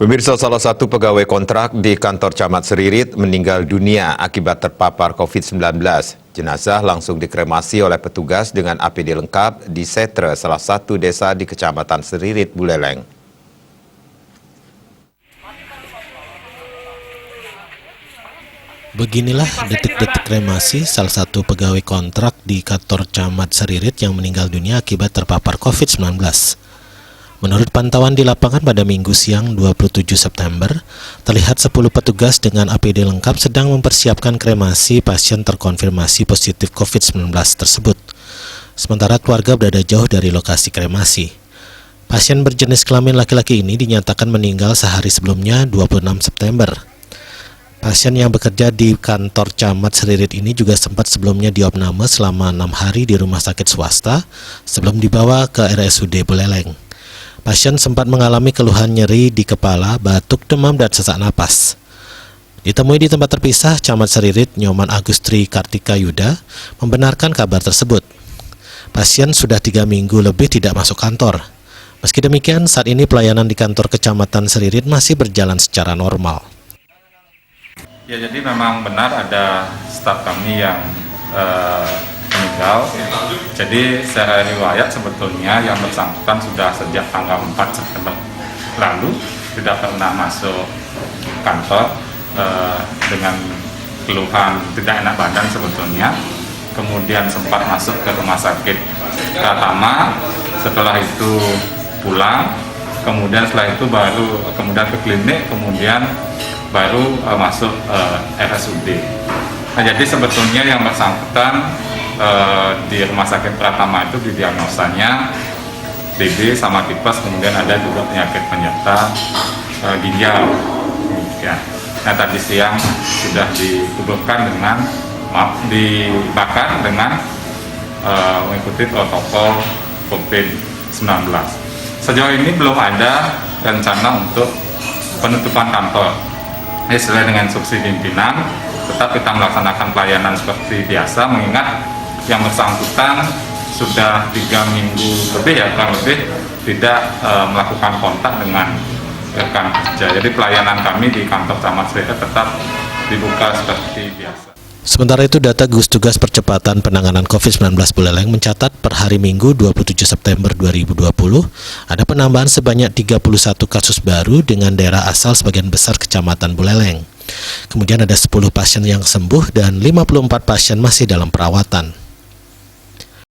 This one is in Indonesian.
Pemirsa, salah satu pegawai kontrak di kantor Camat Seririt meninggal dunia akibat terpapar COVID-19. Jenazah langsung dikremasi oleh petugas dengan APD lengkap di Setre, salah satu desa di Kecamatan Seririt, Buleleng. Beginilah detik-detik kremasi salah satu pegawai kontrak di kantor Camat Seririt yang meninggal dunia akibat terpapar COVID-19. Menurut pantauan di lapangan pada Minggu siang 27 September, terlihat 10 petugas dengan APD lengkap sedang mempersiapkan kremasi pasien terkonfirmasi positif COVID-19 tersebut. Sementara keluarga berada jauh dari lokasi kremasi. Pasien berjenis kelamin laki-laki ini dinyatakan meninggal sehari sebelumnya 26 September. Pasien yang bekerja di kantor Camat Seririt ini juga sempat sebelumnya diopname selama 6 hari di rumah sakit swasta sebelum dibawa ke RSUD Buleleng. Pasien sempat mengalami keluhan nyeri di kepala, batuk, demam, dan sesak napas. Ditemui di tempat terpisah, Camat Seririt Nyoman Agustri Kartika Yuda membenarkan kabar tersebut. Pasien sudah 3 minggu lebih tidak masuk kantor. Meski demikian, saat ini pelayanan di kantor Kecamatan Seririt masih berjalan secara normal. Ya, jadi memang benar ada staf kami yang meninggal. Jadi secara riwayat sebetulnya yang bersangkutan sudah sejak tanggal 4 September lalu tidak pernah masuk kantor dengan keluhan tidak enak badan sebetulnya. Kemudian sempat masuk ke rumah sakit Pratama, setelah itu pulang, kemudian setelah itu baru kemudian ke klinik, kemudian baru masuk RSUD. Nah, jadi sebetulnya yang bersangkutan di rumah sakit Pratama itu didiagnosanya DB sama tipes, kemudian ada juga penyakit penyerta ginjal. Ya. Nah, tadi siang sudah dikuburkan dengan dibakar dengan mengikuti protokol COVID-19. Sejauh ini belum ada rencana untuk penutupan kantor. Sesuai dengan instruksi pimpinan, tetap kita melaksanakan pelayanan seperti biasa, mengingat yang bersangkutan sudah 3 minggu lebih ya, kurang lebih tidak melakukan kontak dengan rekan kerja. Jadi pelayanan kami di kantor Camat Seririt tetap dibuka seperti biasa. Sementara itu, data Gugus Tugas Percepatan Penanganan COVID-19 Buleleng mencatat per hari Minggu 27 September 2020 ada penambahan sebanyak 31 kasus baru dengan daerah asal sebagian besar Kecamatan Buleleng. Kemudian ada 10 pasien yang sembuh dan 54 pasien masih dalam perawatan.